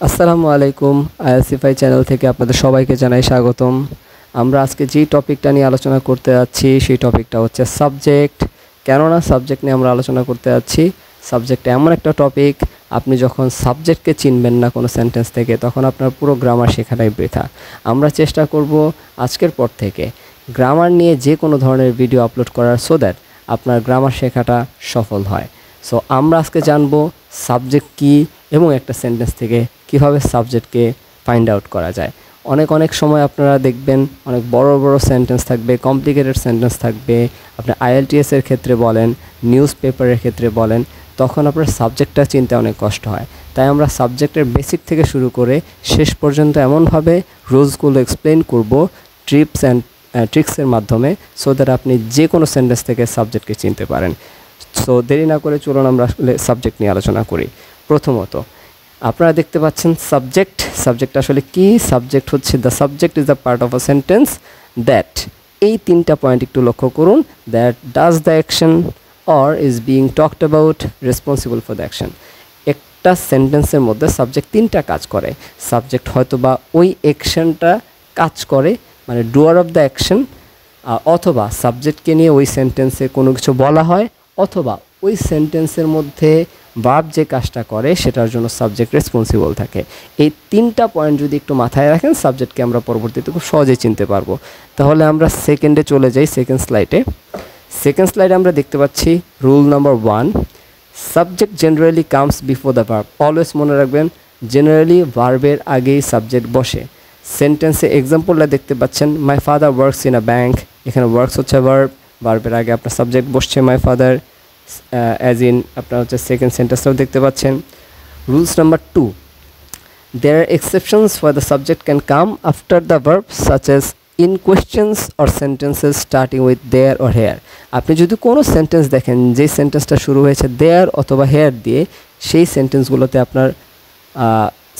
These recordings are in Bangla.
আসসালামু আলাইকুম। আইএলসিফাই চ্যানেল থেকে আপনাদের সবাইকে জানাই স্বাগতম। আমরা আজকে যে টপিকটা নিয়ে আলোচনা করতে যাচ্ছি সেই টপিকটা হচ্ছে সাবজেক্ট। কেননা সাবজেক্ট নিয়ে আমরা আলোচনা করতে যাচ্ছি, সাবজেক্ট এমন একটা টপিক, আপনি যখন সাবজেক্টকে চিনবেন না কোনো সেন্টেন্স থেকে তখন আপনার পুরো গ্রামার শেখাটাই বৃথা। আমরা চেষ্টা করব আজকের পর থেকে গ্রামার নিয়ে যে কোনো ধরনের ভিডিও আপলোড করার, সো দ্যাট আপনার গ্রামার শেখাটা সফল হয়। সো আমরা আজকে জানবো সাবজেক্ট কী এবং একটা সেন্টেন্স থেকে কীভাবে সাবজেক্টকে ফাইন্ড আউট করা যায়। অনেক সময় আপনারা দেখবেন অনেক বড় বড় সেন্টেন্স থাকবে, কমপ্লিকেটেড সেন্টেন্স থাকবে। আপনি আইএলটিএসের ক্ষেত্রে বলেন, নিউজ পেপারের ক্ষেত্রে বলেন, তখন আপনার সাবজেক্টটা চিনতে অনেক কষ্ট হয়। তাই আমরা সাবজেক্টের বেসিক থেকে শুরু করে শেষ পর্যন্ত এমনভাবে রুলসগুলো এক্সপ্লেন করব ট্রিপস অ্যান্ড ট্রিক্সের মাধ্যমে, সো দ্যাট আপনি যে কোনো সেন্টেন্স থেকে সাবজেক্টকে চিনতে পারেন। সো দেরি না করে চলুন আমরা আসলে সাবজেক্ট নিয়ে আলোচনা করি। প্রথমত আপনারা দেখতে পাচ্ছেন সাবজেক্ট আসলে কি? সাবজেক্ট হচ্ছে the subject is the part of a sentence that, এই তিনটা পয়েন্ট একটু লক্ষ্য করুন, that does the action or is being talked about, responsible for the action. একটা সেন্টেন্সের মধ্যে সাবজেক্ট তিনটা কাজ করে। সাবজেক্ট হয়তো বা ওই অ্যাকশনটা কাজ করে, মানে ডুয়ার অফ দ্য অ্যাকশন, অথবা সাবজেক্টকে নিয়ে ওই সেন্টেন্সে কোনো কিছু বলা হয়, অথবা ওই সেন্টেন্সের মধ্যে ভার্ব যে কাজটা করে সেটার জন্য সাবজেক্ট রেসপন্সিবল থাকে। এই তিনটা পয়েন্ট যদি একটু মাথায় রাখেন, সাবজেক্টকে আমরা পরবর্তীতে খুব সহজেই চিনতে পারবো। তাহলে আমরা সেকেন্ডে চলে যাই, সেকেন্ড স্লাইডে আমরা দেখতে পাচ্ছি rule number 1, subject generally comes before the verb. Always মনে রাখবেন, জেনারেলি ভার্বের আগেই সাবজেক্ট বসে। সেন্টেন্সে এক্সাম্পলটা দেখতে পাচ্ছেন, my father works in a bank. এখানে ওয়ার্কস হচ্ছে ভার্বের আগে আপনার সাবজেক্ট বসছে মাই ফাদার, অ্যাজ ইন আপনার হচ্ছে সেকেন্ড সেন্টেন্সটাও দেখতে পাচ্ছেন। Rules number 2, there are exceptions for the subject can come after the verb such as in questions or sentences starting with there or here. আপনি যদি কোনো সেন্টেন্স দেখেন যেই সেন্টেন্সটা শুরু হয়েছে দেয়ার অথবা হেয়ার দিয়ে, সেই সেন্টেন্সগুলোতে আপনার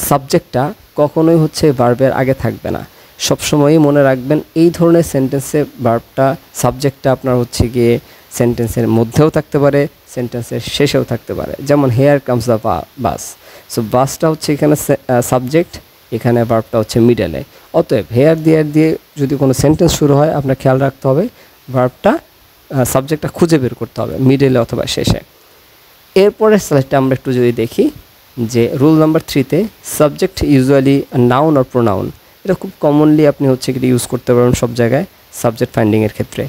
সাবজেক্টটা কখনোই হচ্ছে ভার্বের আগে থাকবে না। সবসময়ই মনে রাখবেন এই ধরনের সেন্টেন্সে ভার্বটা, সাবজেক্টটা আপনার হচ্ছে গিয়ে সেন্টেন্সের মধ্যেও থাকতে পারে, সেন্টেন্সের শেষেও থাকতে পারে। যেমন hair comes the bus, so বাসটা হচ্ছে এখানে সাবজেক্ট, এখানে ভার্বটা হচ্ছে মিডলে। অতএব হেয়ার দিয়ে যদি কোনো সেন্টেন্স শুরু হয়, আপনার খেয়াল রাখতে হবে ভার্বটা, সাবজেক্টটা খুঁজে বের করতে হবে মিডলে অথবা শেষে। এরপরের স্লাইডটা আমরা একটু যদি দেখি, যে রুল নাম্বার 3-তে subject usually noun or pronoun. এটা খুব কমনলি আপনি হচ্ছে কি ইউজ করতে পারেন সব জায়গায় সাবজেক্ট ফাইন্ডিংয়ের ক্ষেত্রে,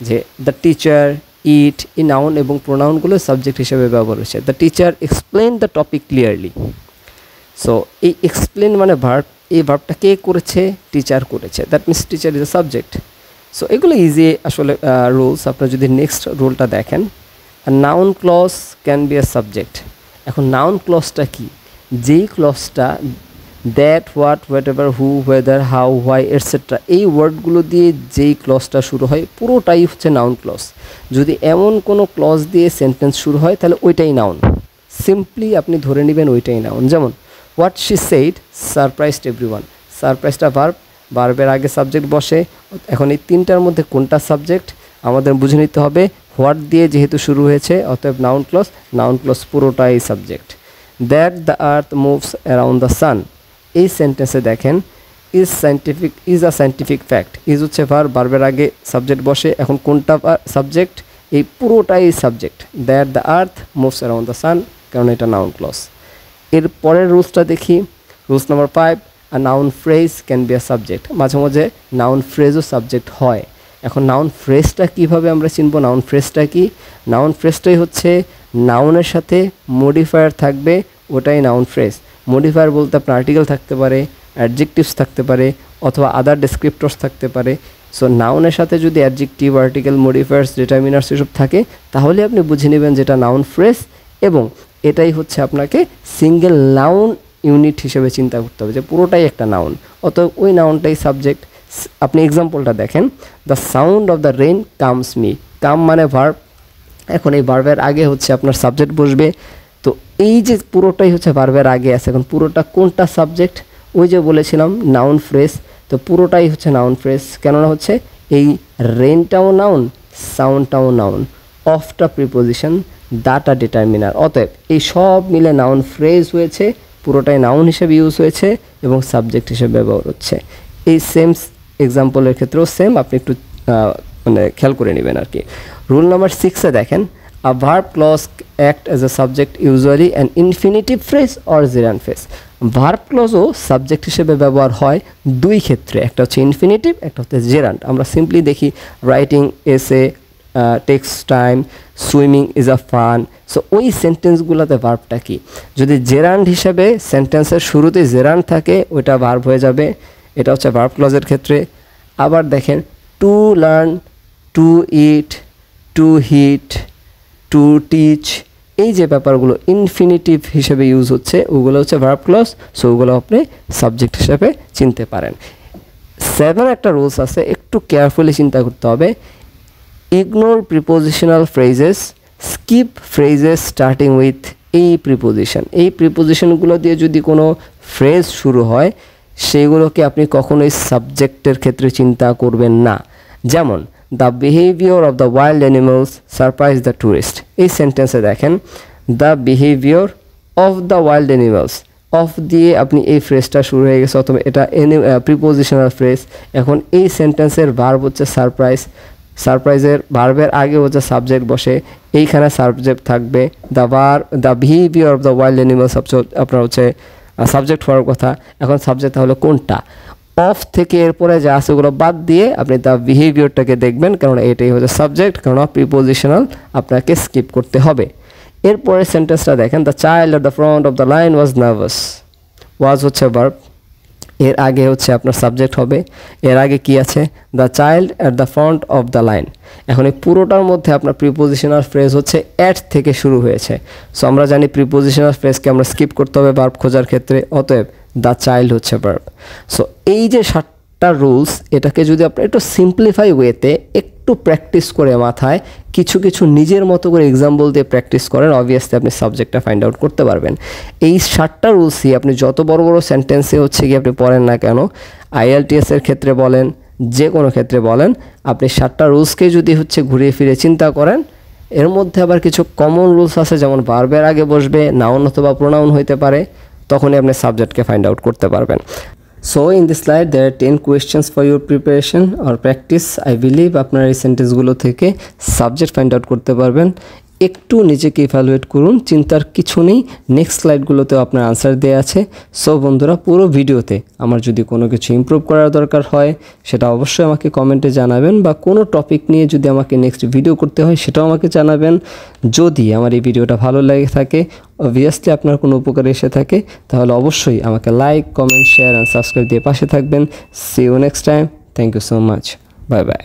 যে দ্য টিচার, ইট, এই নাউন এবং প্রোনাউনগুলো সাবজেক্ট হিসেবে ব্যবহার হচ্ছে। The teacher explain the topic clearly. So এই এক্সপ্লেন মানে ভার্ব, এই ভার্বটা কে করেছে? টিচার করেছে, that means teacher is a subject. So এগুলো ইজি আসলে রুলস। আপনারা যদি নেক্সট রুলটা দেখেন, noun clause can be a subject. এখন নাউন ক্লজটা কি? যেই ক্লজটা that, what, whatever, who, whether, how, why, etcetera, এই ওয়ার্ডগুলো দিয়ে যেই ক্লজটা শুরু হয় পুরোটাই হচ্ছে নাউন ক্লজ। যদি এমন কোনো ক্লজ দিয়ে সেন্টেন্স শুরু হয় তাহলে ওইটাই নাউন। সিম্পলি আপনি ধরে নেবেন ওইটাই নাউন। যেমন what she said surprised everyone. সারপ্রাইজটা ভার্বের আগে সাবজেক্ট বসে। এখন এই তিনটার মধ্যে কোনটা সাবজেক্ট আমাদের বুঝে নিতে হবে। হোয়াট দিয়ে যেহেতু শুরু হয়েছে, অতএব নাউন ক্লজ পুরোটাই subject. That the earth moves around the sun, এই সেন্টেন্সে দেখেন is a scientific fact. Is হচ্ছে ভার্বের আগে সাবজেক্ট বসে। এখন কোনটা সাবজেক্ট? এই পুরোটাই subject. That the earth moves around the sun, কারণ এটা নাউন ক্লজ। এর পরের রুলসটা দেখি, rules number 5, a noun phrase can be a subject. মাঝে মাঝে নাউন ফ্রেজও সাবজেক্ট হয়। এখন নাউন ফ্রেজটা কীভাবে আমরা চিনব? নাউন ফ্রেজটা কি? নাউন ফ্রেজটাই হচ্ছে নাউনের সাথে মডিফায়ার থাকবে, ওটাই নাউন ফ্রেজ। মডিফায়ার বলতে আপনার আর্টিকেল থাকতে পারে, অ্যাডজেক্টিভস থাকতে পারে, অথবা আদার ডেসক্রিপ্টরস থাকতে পারে। সো নাউনের সাথে যদি অ্যাডজেক্টিভ, আর্টিকেল, মডিফায়ার্স, ডিটারমিনার্স এসব থাকে, তাহলে আপনি বুঝে নেবেন যেটা নাউন ফ্রেজ, এবং এটাই হচ্ছে আপনাকে সিঙ্গেল নাউন ইউনিট হিসেবে চিন্তা করতে হবে যে পুরোটাই একটা নাউন, অতএব ওই নাউনটাই সাবজেক্ট। আপনি এক্সাম্পলটা দেখেন, the sound of the rain comes me. Come মানে ভার্ব, এখন এই ভার্বের আগে হচ্ছে আপনার সাবজেক্ট বসবে। তো এই যে পুরোটাই হচ্ছে ভার্বের আগে আছে, এখন পুরোটা কোনটা সাবজেক্ট? ওই যে বলেছিলাম নাউন ফ্রেজ, তো পুরোটাই হচ্ছে নাউন ফ্রেজ। কেননা হচ্ছে এই রেইনটাও নাউন, সাউন্ডটাও নাউন, অফটা প্রিপোজিশন, দাটা ডিটারমিনার, অতএব এই সব মিলে নাউন ফ্রেজ হয়েছে। পুরোটাই নাউন হিসেবে ইউজ হয়েছে এবং সাবজেক্ট হিসেবে ব্যবহার হচ্ছে। এই সেম এক্সাম্পলের ক্ষেত্রেও সেম, আপনি একটু মানে খেয়াল করে নেবেন আর কি। রুল নাম্বার 6-এ দেখেন, a verb clause act as a subject usually an infinitive phrase or gerund phrase. Verb ক্লজও সাবজেক্ট হিসেবে ব্যবহার হয় দুই ক্ষেত্রে, একটা হচ্ছে ইনফিনিটিভ, একটা হচ্ছে জেরান্ড। আমরা সিম্পলি দেখি রাইটিং এসে takes time, swimming is a fun. So ওই সেন্টেন্সগুলোতে ভার্বটা কি, যদি জেরান্ড হিসেবে সেন্টেন্সের শুরুতে জেরান্ড থাকে ওইটা ভার্ব হয়ে যাবে, এটা হচ্ছে ভার্ব ক্লজের ক্ষেত্রে। আবার দেখেন to learn, to eat, to hit, to teach, এই যে ব্যাপারগুলো ইনফিনিটিভ হিসেবে ইউজ হচ্ছে ওগুলো হচ্ছে ভার্ব ক্লজ। সো ওগুলো আপনি সাবজেক্ট হিসেবে চিনতে পারেন। 7 একটা রুলস আছে, একটু কেয়ারফুলি চিন্তা করতে হবে। Ignore prepositional phrases, skip phrases starting with এই প্রিপোজিশন। এই প্রিপোজিশনগুলো দিয়ে যদি কোনো ফ্রেজ শুরু হয় সেগুলোকে আপনি কখনোই সাবজেক্টের ক্ষেত্রে চিন্তা করবেন না। যেমন the behaviour of the wild animals surprise the tourist. এই সেন্টেন্সে দেখেন the behaviour of the wild animals, of দিয়ে আপনি এই ফ্রেজটা শুরু হয়ে গেছে, অথবা এটা প্রিপোজিশনাল ফ্রেজ। এখন এই সেন্টেন্সের ভার্ব হচ্ছে সারপ্রাইজ, সারপ্রাইজের ভার্বের আগে হচ্ছে সাবজেক্ট বসে, এইখানে সাবজেক্ট থাকবে। The behaviour of the wild animals আপনার হচ্ছে সাবজেক্ট হওয়ার কথা। এখন সাবজেক্ট তাহলে কোনটা? অফ থেকে এরপরে যা আছে ওগুলো বাদ দিয়ে আপনি দ্য বিহেভিয়ারটাকে দেখবেন, কারণ এটাই হচ্ছে সাবজেক্ট, কারণ প্রিপোজিশনাল আপনাকে স্কিপ করতে হবে। এরপরে সেন্টেন্সটা দেখেন, the child of the front of the line was nervous. Was হচ্ছে ভার্ব, এর আগে হচ্ছে আপনার সাবজেক্ট হবে। এর আগে কি আছে? The child at the front of the line. এখন এই পুরোটার মধ্যে আপনার প্রিপোজিশনাল ফ্রেজ হচ্ছে অ্যাট থেকে শুরু হয়েছে। সো আমরা জানি প্রিপোজিশনাল ফ্রেজকে আমরা স্কিপ করতে হবে ভার্ব খোঁজার ক্ষেত্রে, অতএব দ্য চাইল্ড হচ্ছে ভার্ব। সো এই যে 7টা রুলস, এটাকে যদি আপনি একটু সিম্পলিফাই ওয়েতে একটু প্র্যাকটিস করে মাথায় কিছু কিছু নিজের মতো করে এক্সাম্পল দিয়ে প্র্যাকটিস করেন, অবভিয়াসলি আপনি সাবজেক্টটা ফাইন্ড আউট করতে পারবেন। এই 7টা রুলসই আপনি যত বড় বড় সেন্টেন্সে হচ্ছে কি আপনি পড়েন না কেন, IELTS এর ক্ষেত্রে বলেন, যে কোনো ক্ষেত্রে বলেন, আপনি 7টা রুলসকে যদি হচ্ছে ঘুরিয়ে ফিরে চিন্তা করেন, এর মধ্যে আবার কিছু কমন রুলস আছে, যেমন ভার্বের আগে বসবে নাউন অথবা প্রোনাউন হইতে পারে, তখনই আপনি সাবজেক্টকে ফাইন্ড আউট করতে পারবেন। So in this slide there are 10 questions for your preparation or practice. I believe আপনারা এই সেন্টেন্সগুলো থেকে সাবজেক্ট ফাইন্ড আউট করতে পারবেন। একটু নিজেকে ইভ্যালুয়েট করুন, চিন্তার কিছু নেই। নেক্সট স্লাইডগুলোতেও আপনার আনসার দেওয়া আছে। সো বন্ধুরা, পুরো ভিডিওতে আমার যদি কোনো কিছু ইমপ্রুভ করার দরকার হয় সেটা অবশ্যই আমাকে কমেন্টে জানাবেন, বা কোনো টপিক নিয়ে যদি আমাকে নেক্সট ভিডিও করতে হয় সেটাও আমাকে জানাবেন। যদি আমার এই ভিডিওটা ভালো লেগে থাকে, অবভিয়াসলি আপনার কোনো উপকারে এসে থাকে, তাহলে অবশ্যই আমাকে like, comment, share and subscribe দিয়ে পাশে থাকবেন। See you next time. Thank you so much. Bye by.